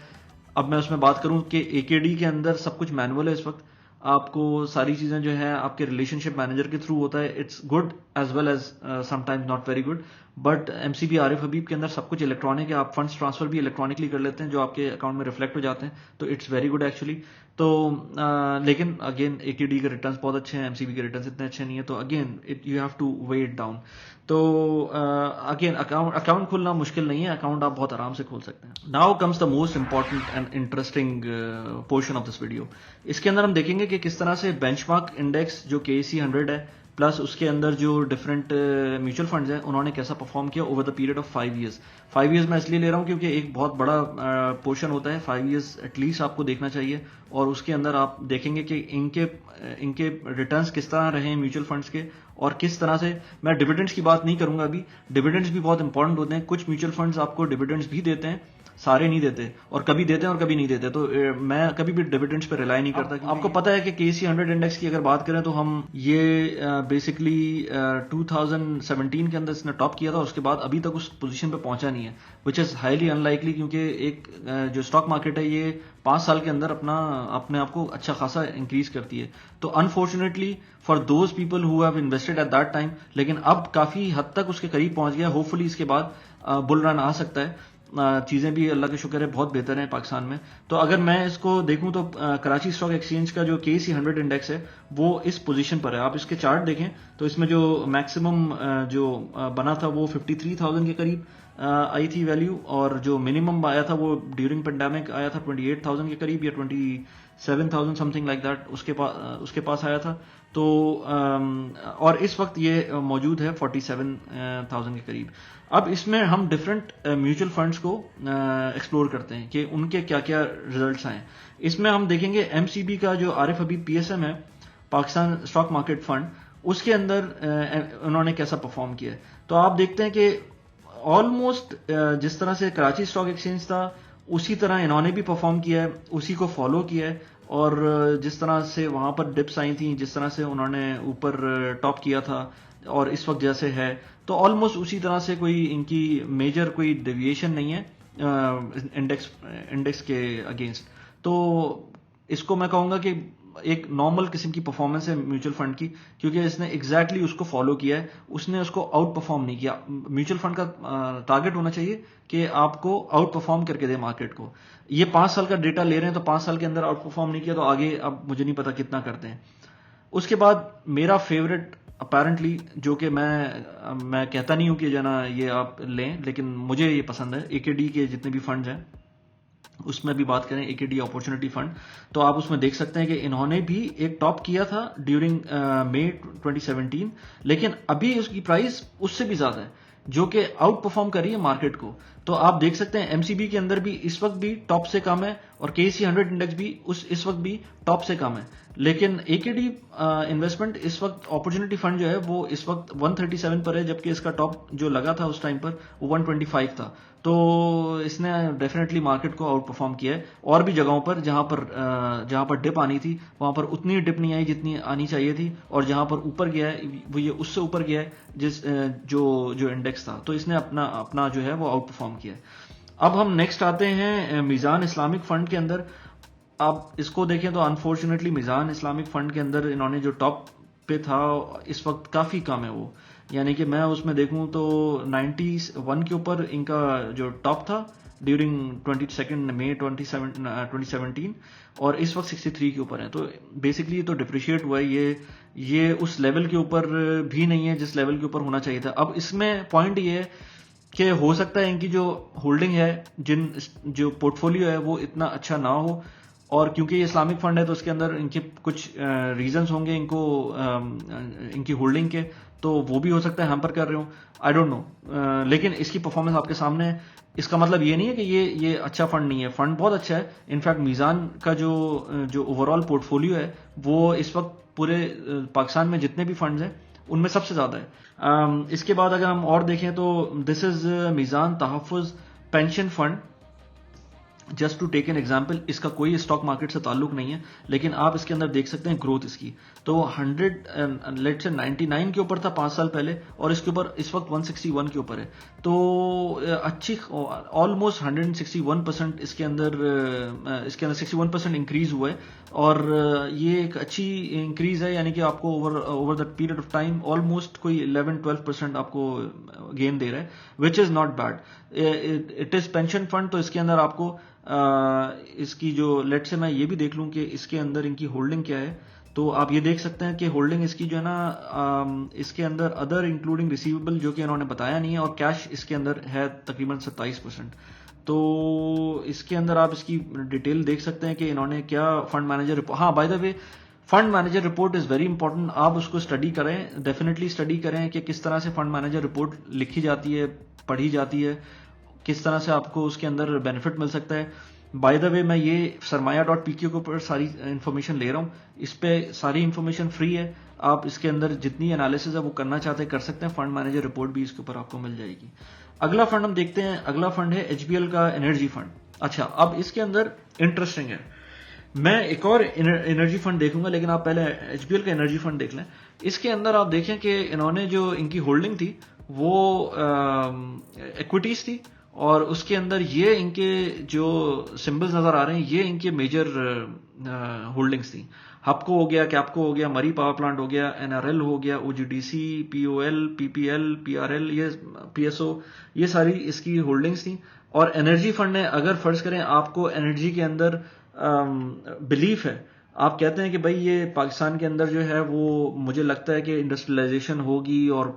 अब मैं उसमें बात करूं कि एकेडी के अंदर सब कुछ मैनुअल है इस वक्त, आपको सारी चीजें जो है आपके रिलेशनशिप मैनेजर के थ्रू होता है। It's good as well as sometimes not very good, but MCB Arif Habib के अंदर सब कुछ इलेक्ट्रॉनिक है, आप फंड्स ट्रांसफर भी इलेक्ट्रॉनिकली कर लेते हैं जो आपके अकाउंट में रिफ्लेक्ट हो जाते हैं, तो इट्स वेरी गुड एक्चुअली। तो लेकिन अगेन एकेडी के रिटर्न्स बहुत अच्छे हैं, एमसीबी के रिटर्न्स इतने अच्छे नहीं है, तो again you have to wait down. तो अगेन अकाउंट खोलना मुश्किल नहीं है, अकाउंट आप बहुत आराम से खोल सकते हैं। Now comes the most important and interesting portion of this video. इसके अंदर हम देखेंगे कि किस तरह से बेंचमार्क इंडेक्स जो KSE 100 है प्लस उसके अंदर जो डिफरेंट म्यूचुअल फंड्स हैं उन्होंने कैसा परफॉर्म किया over the period of 5 years. 5 years मैं इसलिए ले रहा हूँ क्योंकि एक बहुत बड़ा पोर्शन होता है, 5 ईयर्स एटलीस्ट आपको देखना चाहिए, और उसके अंदर आप देखेंगे कि इनके रिटर्न्स किस तरह रहे हैं म्यूचुअल फंड्स के, और किस तरह से। मैं डिविडेंड्स की बात नहीं करूंगा अभी, डिविडेंड्स भी बहुत इंपॉर्टेंट होते हैं। कुछ म्यूचुअल फंड्स आपको डिविडेंड्स भी देते हैं, सारे नहीं देते, और कभी देते हैं और कभी नहीं देते, तो मैं कभी भी डिविडेंड्स पे रिलाई नहीं करता। आपको पता है कि KSE 100 इंडेक्स की अगर बात करें तो हम ये बेसिकली 2017 के अंदर इसने टॉप किया था, और उसके बाद अभी तक उस पोजीशन पे पहुंचा नहीं है, विच इज हाईली अनलाइकली, क्योंकि एक जो स्टॉक मार्केट है ये 5 साल के अंदर अपने आप को अच्छा खासा इंक्रीज करती है। तो unfortunately for those people who have invested at that time, लेकिन अब काफी हद तक उसके करीब पहुंच गया। होपफुली इसके बाद बुल रन आ सकता है, चीजें भी अल्लाह के शुक्र है बहुत बेहतर हैं पाकिस्तान में। तो अगर मैं इसको देखूं तो कराची स्टॉक एक्सचेंज का जो KSE 100 इंडेक्स है वो इस पोजीशन पर है। आप इसके चार्ट देखें तो इसमें जो मैक्सिमम जो बना था वो 53,000 के करीब आई थी वैल्यू, और जो मिनिमम आया था वो ड्यूरिंग पेंडेमिक आया था 28,000 के करीब, या 27,000 समथिंग लाइक दैट उसके पास आया था। तो और इस वक्त ये मौजूद है 47,000 के करीब। अब इसमें हम डिफरेंट म्यूचुअल फंड्स को एक्सप्लोर करते हैं कि उनके क्या क्या रिजल्ट्स आए। इसमें हम देखेंगे MCB का जो आरिफ हबीब PSM है, पाकिस्तान स्टॉक मार्केट फंड, उसके अंदर उन्होंने कैसा परफॉर्म किया है। तो आप देखते हैं कि ऑलमोस्ट जिस तरह से कराची स्टॉक एक्सचेंज था उसी तरह इन्होंने भी परफॉर्म किया है, उसी को फॉलो किया है, और जिस तरह से वहां पर डिप्स आई थी, जिस तरह से उन्होंने ऊपर टॉप किया था और इस वक्त जैसे है, तो ऑलमोस्ट उसी तरह से कोई इनकी मेजर कोई डेविएशन नहीं है इंडेक्स के अगेंस्ट। तो इसको मैं कहूंगा कि एक नॉर्मल किस्म की परफॉर्मेंस है म्यूचुअल फंड की, क्योंकि इसने एग्जैक्टली उसको फॉलो किया है, उसने उसको आउट परफॉर्म नहीं किया। म्यूचुअल फंड का टारगेट होना चाहिए कि आपको आउट परफॉर्म करके दे मार्केट को। ये 5 साल का डेटा ले रहे हैं, तो 5 साल के अंदर आउट परफॉर्म नहीं किया, तो आगे अब मुझे नहीं पता कितना करते हैं। उसके बाद मेरा फेवरेट अपेरेंटली, जो कि मैं कहता नहीं हूं कि जना ये आप लें, लेकिन मुझे ये पसंद है, AKD के जितने भी फंड्स हैं उसमें भी बात करें, AKD अपॉर्चुनिटी फंड, तो आप उसमें देख सकते हैं कि इन्होंने भी एक टॉप किया था ड्यूरिंग मई 2017, लेकिन अभी उसकी प्राइस उससे भी ज्यादा है, जो कि आउट परफॉर्म कर रही है मार्केट को। तो आप देख सकते हैं MCB के अंदर भी इस वक्त भी टॉप से कम है, और KSE 100 इंडेक्स भी इस वक्त भी टॉप से कम है, लेकिन AKD इन्वेस्टमेंट इस वक्त अपॉर्चुनिटी फंड जो है वो इस वक्त 137 पर है, जबकि इसका टॉप जो लगा था उस टाइम पर वो 125 था। तो इसने डेफिनेटली मार्केट को आउट परफॉर्म किया है। और भी जगहों पर जहां पर डिप आनी थी वहां पर उतनी डिप नहीं आई जितनी आनी चाहिए थी, और जहां पर ऊपर गया है वो ये उससे ऊपर गया है जो इंडेक्स था, तो इसने अपना जो है वो आउट परफॉर्म किया है। अब हम नेक्स्ट आते हैं मीज़ान इस्लामिक फंड के अंदर। आप इसको देखें तो अनफॉर्चुनेटली मीज़ान इस्लामिक फंड के अंदर इन्होंने जो टॉप पे था इस वक्त काफी कम है वो, यानी कि मैं उसमें देखूं तो 91 के ऊपर इनका जो टॉप था ड्यूरिंग 22 मई 2017, और इस वक्त 63 के ऊपर है। तो बेसिकली तो डिप्रिशिएट हुआ है, ये उस लेवल के ऊपर भी नहीं है जिस लेवल के ऊपर होना चाहिए था। अब इसमें पॉइंट ये है कि हो सकता है इनकी जो होल्डिंग है, जो पोर्टफोलियो है वो इतना अच्छा ना हो, और क्योंकि ये इस्लामिक फंड है तो उसके अंदर इनके कुछ रीजंस होंगे इनको इनकी होल्डिंग के, तो वो भी हो सकता है हैम्पर कर रहे हो, आई डोंट नो। लेकिन इसकी परफॉर्मेंस आपके सामने है। इसका मतलब ये नहीं है कि ये अच्छा फंड नहीं है, फंड बहुत अच्छा है। इनफैक्ट मीज़ान का जो ओवरऑल पोर्टफोलियो है वो इस वक्त पूरे पाकिस्तान में जितने भी फंड्स हैं उनमें सबसे ज्यादा है। इसके बाद अगर हम और देखें तो this is Meezan Tahaffuz pension fund, just to take an example. इसका कोई स्टॉक मार्केट से ताल्लुक नहीं है, लेकिन आप इसके अंदर देख सकते हैं ग्रोथ इसकी। तो 100 लेट से 99 के ऊपर था 5 साल पहले, और इसके ऊपर इस वक्त 161 के ऊपर है। तो अच्छी ऑलमोस्ट 161% इसके अंदर 61% इंक्रीज हुआ है, और ये एक अच्छी इंक्रीज है, यानी कि आपको over the period of time almost कोई 11-12% आपको गेन दे रहा है, which is not bad. It is pension fund, तो इसके अंदर आपको इसकी जो लेट से मैं ये भी देख लूं कि इसके अंदर इनकी होल्डिंग क्या है, तो आप ये देख सकते हैं कि होल्डिंग इसकी जो है ना इसके अंदर अदर इंक्लूडिंग रिसीवेबल जो कि इन्होंने बताया नहीं है, और कैश इसके अंदर है तकरीबन 27%। तो इसके अंदर आप इसकी डिटेल देख सकते हैं कि इन्होंने क्या फंड मैनेजर, हाँ by the way fund manager report is very important, आप उसको स्टडी करें, डेफिनेटली स्टडी करें कि किस तरह से फंड मैनेजर रिपोर्ट लिखी जाती है, पढ़ी जाती है, किस तरह से आपको उसके अंदर बेनिफिट मिल सकता है। बाय द वे मैं ये sarmaya.pq के ऊपर सारी इंफॉर्मेशन ले रहा हूँ, इस पे सारी इंफॉर्मेशन फ्री है, आप इसके अंदर जितनी एनालिसिस है वो करना चाहते हैं कर सकते हैं, फंड मैनेजर रिपोर्ट भी इसके ऊपर आपको मिल जाएगी। अगला फंड हम देखते हैं, अगला फंड है एचबीएल का एनर्जी फंड। अच्छा, अब इसके अंदर इंटरेस्टिंग है, मैं एक और एनर्जी फंड देखूंगा लेकिन आप पहले एचबीएल का एनर्जी फंड देख लें। इसके अंदर आप देखें कि इन्होंने जो इनकी होल्डिंग थी वो इक्विटीज थी, और उसके अंदर ये इनके जो सिंबल्स नजर आ रहे हैं ये इनके मेजर होल्डिंग्स थी। हपको हो गया, कैपको हो गया, मरी पावर प्लांट हो गया, एनआरएल हो गया, ओजीडीसी, पीओएल, पीपीएल, पीआरएल, ये पीएसओ, ये सारी इसकी होल्डिंग्स थी। और एनर्जी फंड ने, अगर फर्ज करें आपको एनर्जी के अंदर बिलीफ है, आप कहते हैं कि भाई ये पाकिस्तान के अंदर जो है वो मुझे लगता है कि इंडस्ट्रियलाइजेशन होगी और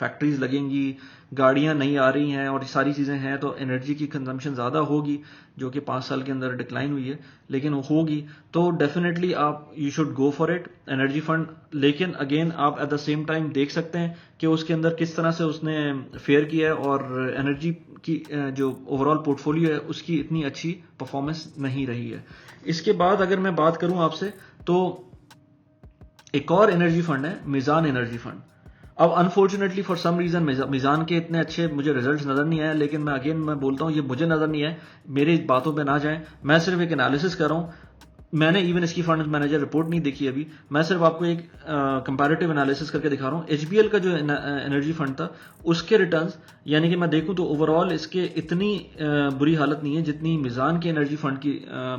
फैक्ट्रीज लगेंगी, गाड़ियां नहीं आ रही हैं और सारी चीज़ें हैं, तो एनर्जी की कंजम्पशन ज़्यादा होगी, जो कि 5 साल के अंदर डिक्लाइन हुई है लेकिन वो होगी, तो डेफिनेटली आप you should go for it energy fund. लेकिन अगेन आप एट द सेम टाइम देख सकते हैं कि उसके अंदर किस तरह से उसने फेयर किया है, और एनर्जी की जो ओवरऑल पोर्टफोलियो है उसकी इतनी अच्छी परफॉर्मेंस नहीं रही है। इसके बाद अगर मैं बात करूं आपसे, तो एक और एनर्जी फंड है मीजान एनर्जी फंड। अब अनफॉर्चुनेटली फॉर सम रीजन मीजान के इतने अच्छे मुझे रिजल्ट्स नजर नहीं आए, लेकिन मैं बोलता हूं ये मुझे नजर नहीं आए, मेरी बातों पे ना जाएं, मैं सिर्फ एक एनालिसिस कर रहा हूं, मैंने इवन इसकी फंड मैनेजर रिपोर्ट नहीं देखी अभी, मैं सिर्फ आपको एक कंपैरेटिव एनालिसिस करके दिखा रहा हूं। एचबीएल का जो एनर्जी फंड था उसके रिटर्न्स, यानी कि मैं देखूं तो ओवरऑल इसके इतनी बुरी हालत नहीं है जितनी मीजान के एनर्जी फंड की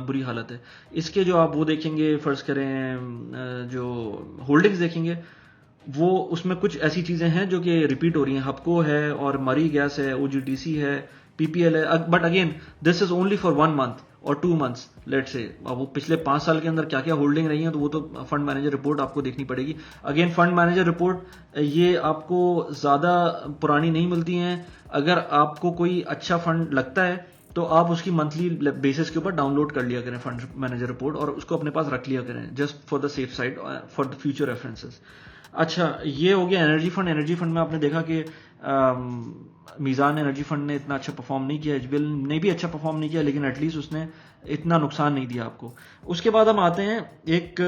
बुरी हालत है। इसके जो आप वो देखेंगे, फर्ज करें जो होल्डिंग्स देखेंगे, वो उसमें कुछ ऐसी चीजें हैं जो कि रिपीट हो रही हैं, हपको है और मरी गैस है, ओजीडीसी है, पीपीएल है, but again this is only for 1 month और 2 मंथ्स लेट से। अब वो पिछले 5 साल के अंदर क्या क्या होल्डिंग रही है तो वो तो फंड मैनेजर रिपोर्ट आपको देखनी पड़ेगी। अगेन फंड मैनेजर रिपोर्ट ये आपको ज्यादा पुरानी नहीं मिलती हैं, अगर आपको कोई अच्छा फंड लगता है तो आप उसकी मंथली बेसिस के ऊपर डाउनलोड कर लिया करें फंड मैनेजर रिपोर्ट, और उसको अपने पास रख लिया करें just for the safe side for the future references. अच्छा, ये हो गया एनर्जी फंड। एनर्जी फंड में आपने देखा कि मीजान एनर्जी फंड ने इतना अच्छा परफॉर्म नहीं किया, एचबीएल ने भी अच्छा परफॉर्म नहीं किया, लेकिन एटलीस्ट उसने इतना नुकसान नहीं दिया आपको। उसके बाद हम आते हैं एक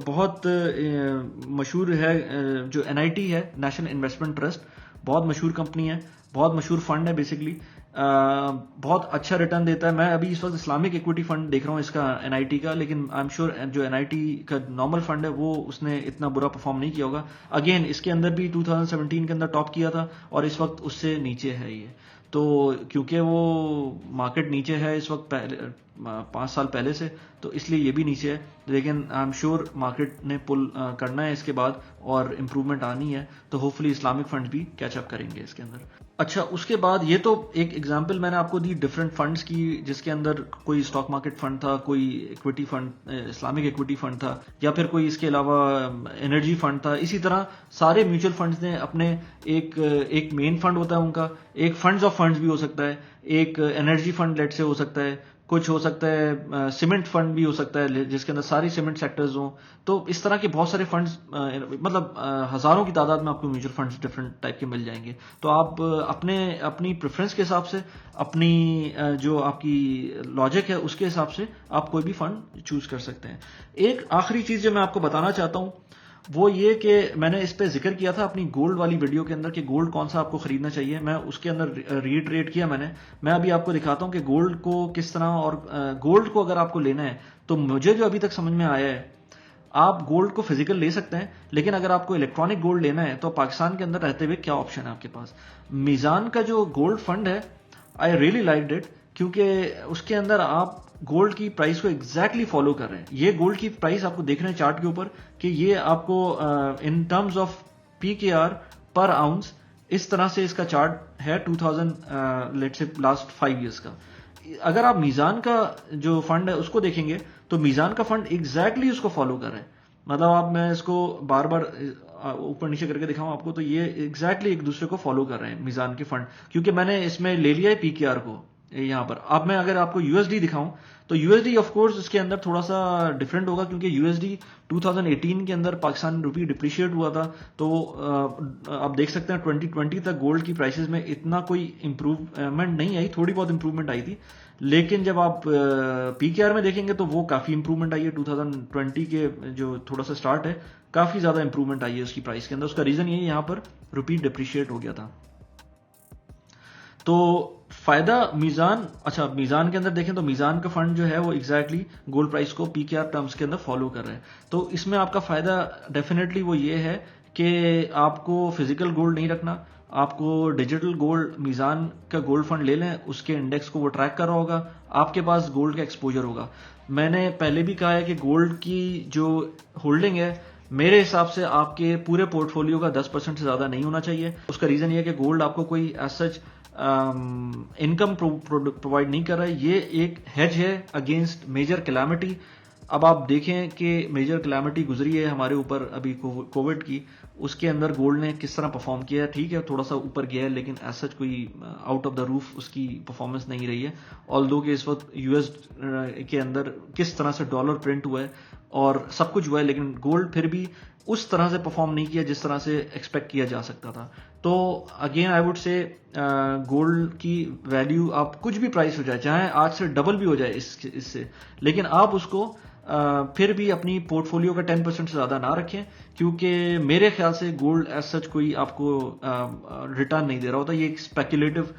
बहुत मशहूर है जो एनआईटी है, नेशनल इन्वेस्टमेंट ट्रस्ट, बहुत मशहूर कंपनी है, बहुत मशहूर फंड है बेसिकली, बहुत अच्छा रिटर्न देता है। मैं अभी इस वक्त इस्लामिक इक्विटी फंड देख रहा हूँ इसका एनआईटी का, लेकिन आई एम श्योर जो एनआईटी का नॉर्मल फंड है वो उसने इतना बुरा परफॉर्म नहीं किया होगा। अगेन इसके अंदर भी 2017 के अंदर टॉप किया था और इस वक्त उससे नीचे है ये, तो क्योंकि वो मार्केट नीचे है इस वक्त, पहले 5 साल पहले से, तो इसलिए ये भी नीचे है, लेकिन आई एम श्योर मार्केट ने पुल करना है इसके बाद और इम्प्रूवमेंट आनी है, तो होपफुली इस्लामिक फंड भी कैचअप करेंगे इसके अंदर। अच्छा, उसके बाद ये तो एक एग्जांपल मैंने आपको दी डिफरेंट फंड्स की, जिसके अंदर कोई स्टॉक मार्केट फंड था, कोई equity fund, Islamic equity fund था, या फिर कोई इसके अलावा एनर्जी फंड था। इसी तरह सारे म्यूचुअल फंड्स ने अपने एक मेन फंड होता है उनका, एक फंड्स ऑफ फंड्स भी हो सकता है, एक एनर्जी फंड लेट से हो सकता है, कुछ हो सकता है सीमेंट फंड भी हो सकता है जिसके अंदर सारी सीमेंट सेक्टर्स हों। तो इस तरह के बहुत सारे फंड्स, मतलब हजारों की तादाद में आपको म्यूचुअल फंड्स डिफरेंट टाइप के मिल जाएंगे। तो आप अपनी प्रेफरेंस के हिसाब से, अपनी जो आपकी लॉजिक है उसके हिसाब से आप कोई भी फंड चूज कर सकते हैं। एक आखिरी चीज जो मैं आपको बताना चाहता हूं वो ये कि मैंने इस पे जिक्र किया था अपनी गोल्ड वाली वीडियो के अंदर कि गोल्ड कौन सा आपको खरीदना चाहिए, मैं उसके अंदर रीट्रेट किया मैं अभी आपको दिखाता हूं कि गोल्ड को किस तरह, और गोल्ड को अगर आपको लेना है तो मुझे जो अभी तक समझ में आया है, आप गोल्ड को फिजिकल ले सकते हैं, लेकिन अगर आपको इलेक्ट्रॉनिक गोल्ड लेना है तो पाकिस्तान के अंदर रहते हुए क्या ऑप्शन है आपके पास। मीजान का जो गोल्ड फंड है, आई रियली लाइक्ड इट, क्योंकि उसके अंदर आप गोल्ड की प्राइस को एग्जैक्टली फॉलो कर रहे हैं। ये गोल्ड की प्राइस आपको देख रहे हैं चार्ट के ऊपर कि ये आपको इन टर्म्स ऑफ पीकेआर पर आउंस, इस तरह से इसका चार्ट है 2000 लेट्स से लास्ट 5 इयर्स का। अगर आप मीजान का जो फंड है उसको देखेंगे तो मीजान का फंड एग्जैक्टली उसको फॉलो कर रहे हैं। मतलब आप, मैं इसको बार बार ऊपर नीचे करके दिखाऊं आपको, तो ये एग्जैक्टली एक दूसरे को फॉलो कर रहे हैं मीजान के फंड, क्योंकि मैंने इसमें ले लिया है पीकेआर को, यहाँ पर अब मैं अगर आपको यूएसडी दिखाऊं तो यूएसडी ऑफ कोर्स इसके अंदर थोड़ा सा डिफरेंट होगा, क्योंकि यूएसडी 2018 के अंदर पाकिस्तान रुपी डिप्रिशिएट हुआ था। तो आप देख सकते हैं 2020 तक गोल्ड की प्राइसेस में इतना कोई इंप्रूवमेंट नहीं आई, थोड़ी बहुत इंप्रूवमेंट आई थी। लेकिन जब आप पीकेआर में देखेंगे तो वो काफी इंप्रूवमेंट आई है। 2020 के जो थोड़ा सा स्टार्ट है, काफी ज्यादा इंप्रूवमेंट आई है उसकी प्राइस के अंदर। उसका रीजन ये यहाँ पर रुपी डिप्रिशिएट हो गया था। तो फायदा मीजान, अच्छा मीजान के अंदर देखें तो मीजान का फंड जो है वो एग्जैक्टली गोल्ड प्राइस को पीकेआर टर्म्स के अंदर फॉलो कर रहे हैं। तो इसमें आपका फायदा डेफिनेटली वो ये है कि आपको फिजिकल गोल्ड नहीं रखना, आपको डिजिटल गोल्ड मीजान का गोल्ड फंड ले लें, उसके इंडेक्स को वो ट्रैक कर रहा होगा, आपके पास गोल्ड का एक्सपोजर होगा। मैंने पहले भी कहा है कि गोल्ड की जो होल्डिंग है मेरे हिसाब से आपके पूरे पोर्टफोलियो का 10% से ज्यादा नहीं होना चाहिए। उसका रीजन ये है कि गोल्ड आपको कोई एज सच इनकम प्रोवाइड नहीं कर रहा है, ये एक हेज है अगेंस्ट मेजर कैलामिटी। अब आप देखें कि मेजर कैलामिटी गुजरी है हमारे ऊपर अभी कोविड की, उसके अंदर गोल्ड ने किस तरह परफॉर्म किया है। ठीक है थोड़ा सा ऊपर गया है, लेकिन एज सच कोई आउट ऑफ द रूफ उसकी परफॉर्मेंस नहीं रही है। ऑल्दो कि इस वक्त यूएस के अंदर किस तरह से डॉलर प्रिंट हुआ है और सब कुछ हुआ है, लेकिन गोल्ड फिर भी उस तरह से परफॉर्म नहीं किया जिस तरह से एक्सपेक्ट किया जा सकता था। तो again I would say gold की वैल्यू आप कुछ भी प्राइस हो जाए, चाहे आज से डबल भी हो जाए इससे, लेकिन आप उसको फिर भी अपनी पोर्टफोलियो का 10% से ज्यादा ना रखें, क्योंकि मेरे ख्याल से गोल्ड एज सच कोई आपको रिटर्न नहीं दे रहा होता। ये एक स्पेकुलेटिव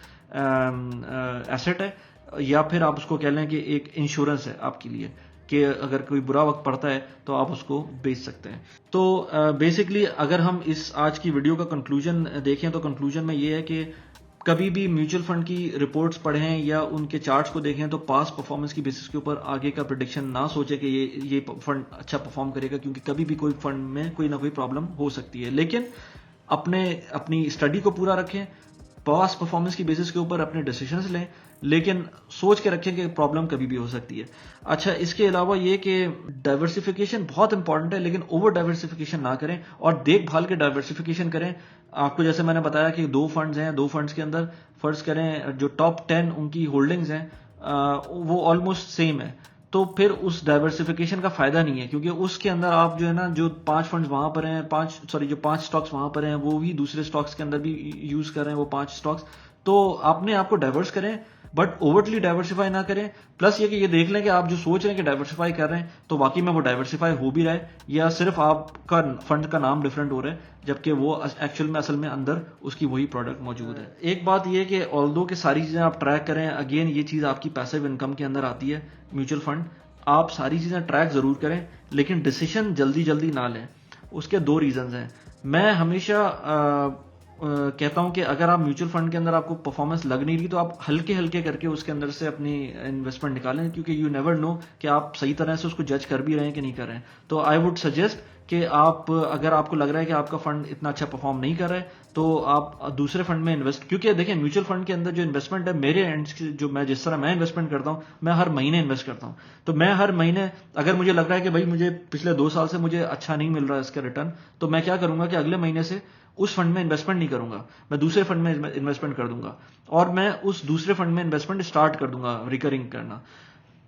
एसेट है, या फिर आप उसको कह लें कि एक इंश्योरेंस है आपके लिए, कि अगर कोई बुरा वक्त पड़ता है तो आप उसको बेच सकते हैं। तो बेसिकली अगर हम इस आज की वीडियो का कंक्लूजन देखें तो कंक्लूजन में ये है कि कभी भी म्यूचुअल फंड की रिपोर्ट्स पढ़ें या उनके चार्ट्स को देखें तो पास्ट परफॉर्मेंस की बेसिस के ऊपर आगे का प्रेडिक्शन ना सोचे कि ये फंड अच्छा परफॉर्म करेगा, क्योंकि कभी भी कोई फंड में कोई ना कोई प्रॉब्लम हो सकती है। लेकिन अपनी स्टडी को पूरा रखें, पास्ट परफॉर्मेंस की बेसिस के ऊपर अपने डिसीजंस लें, लेकिन सोच के रखें कि प्रॉब्लम कभी भी हो सकती है। अच्छा, इसके अलावा ये कि डाइवर्सिफिकेशन बहुत इंपॉर्टेंट है, लेकिन ओवर डाइवर्सिफिकेशन ना करें और देखभाल के डाइवर्सिफिकेशन करें। आपको जैसे मैंने बताया कि 2 फंड्स हैं, 2 फंड्स के अंदर फर्ज करें जो टॉप 10 उनकी होल्डिंग्स हैं वो ऑलमोस्ट सेम है, तो फिर उस डाइवर्सिफिकेशन का फायदा नहीं है, क्योंकि उसके अंदर आप जो है ना, जो 5 फंड्स वहां पर हैं, जो 5 स्टॉक्स वहां पर हैं, वो भी दूसरे स्टॉक्स के अंदर भी यूज कर रहे हैं वो 5 स्टॉक्स। तो आपने आपको डाइवर्स करें, बट ओवरली डाइवर्सिफाई ना करें। प्लस ये कि ये देख लें कि आप जो सोच रहे हैं कि डाइवर्सिफाई कर रहे हैं तो वाकई में वो डाइवर्सिफाई हो भी रहा है, या सिर्फ आपका फंड का नाम डिफरेंट हो रहा है, जबकि वो एक्चुअल में असल में अंदर उसकी वही प्रोडक्ट मौजूद है। एक बात ये कि ऑल्दो कि सारी चीजें आप ट्रैक करें, अगेन ये चीज आपकी पैसिव इनकम के अंदर आती है म्यूचुअल फंड, आप सारी चीजें ट्रैक जरूर करें, लेकिन डिसीजन जल्दी जल्दी ना लें। उसके 2 रीजंस हैं। मैं हमेशा कहता हूं कि अगर आप म्यूचुअल फंड के अंदर आपको परफॉर्मेंस लग नहीं रही तो आप हल्के हल्के करके उसके अंदर से अपनी इन्वेस्टमेंट निकालें, क्योंकि यू नेवर नो कि आप सही तरह से उसको जज कर भी रहे हैं कि नहीं कर रहे हैं। तो आई वुड सजेस्ट कि आप अगर आपको लग रहा है कि आपका फंड इतना अच्छा परफॉर्म नहीं कर रहा है तो आप दूसरे फंड में इन्वेस्ट, क्योंकि देखिए म्यूचुअल फंड के अंदर जो इन्वेस्टमेंट है मेरे एंड जो मैं जिस तरह मैं इन्वेस्टमेंट करता हूं, मैं हर महीने इन्वेस्ट करता हूं। तो मैं हर महीने अगर मुझे लग रहा है कि भाई मुझे पिछले 2 साल से मुझे अच्छा नहीं मिल रहा है इसका रिटर्न, तो मैं क्या करूंगा कि अगले महीने से उस फंड में इन्वेस्टमेंट नहीं करूंगा, मैं दूसरे फंड में इन्वेस्टमेंट कर दूंगा और मैं उस दूसरे फंड में इन्वेस्टमेंट स्टार्ट कर दूंगा रिकरिंग करना।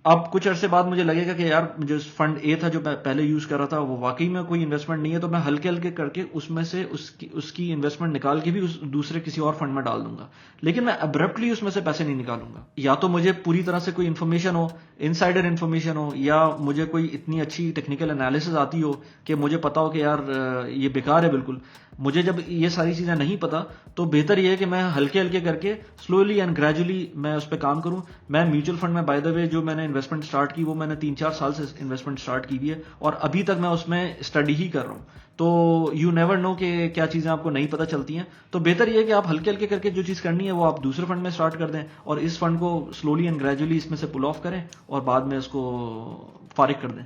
अब कुछ अरसे बाद मुझे लगेगा कि यार जो फंड ए था जो मैं पहले यूज कर रहा था वो वाकई में कोई इन्वेस्टमेंट नहीं है, तो मैं हल्के हल्के करके उसमें से उसकी इन्वेस्टमेंट निकाल के भी उस दूसरे किसी और फंड में डाल दूंगा, लेकिन मैं अब्रप्टली उसमें से पैसे नहीं निकालूंगा। या तो मुझे पूरी तरह से कोई इन्फॉर्मेशन हो, इनसाइडर इन्फॉर्मेशन हो, या मुझे कोई इतनी अच्छी टेक्निकल एनालिसिस आती हो कि मुझे पता हो कि यार ये बेकार है बिल्कुल। मुझे जब ये सारी चीजें नहीं पता तो बेहतर ये है कि मैं हल्के हल्के करके स्लोली एंड ग्रेजुअली मैं उस पर काम करूं। मैं म्यूचुअल फंड में बाय द वे जो मैंने इन्वेस्टमेंट स्टार्ट की वो मैंने 3-4 साल से इन्वेस्टमेंट स्टार्ट की हुई है और अभी तक मैं उसमें स्टडी ही कर रहा हूं। तो यू नेवर नो कि क्या चीजें आपको नहीं पता चलती हैं, तो बेहतर ये है कि आप हल्के हल्के करके जो चीज करनी है वो आप दूसरे फंड में स्टार्ट कर दें और इस फंड को स्लोली एंड ग्रेजुअली इसमें से पुल ऑफ करें और बाद में इसको फारिग कर दें।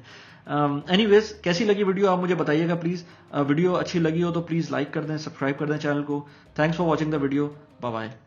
एनीवेज कैसी लगी वीडियो आप मुझे बताइएगा प्लीज। वीडियो अच्छी लगी हो तो प्लीज लाइक कर दें, सब्सक्राइब कर दें चैनल को। Thanks for watching the video, bye bye.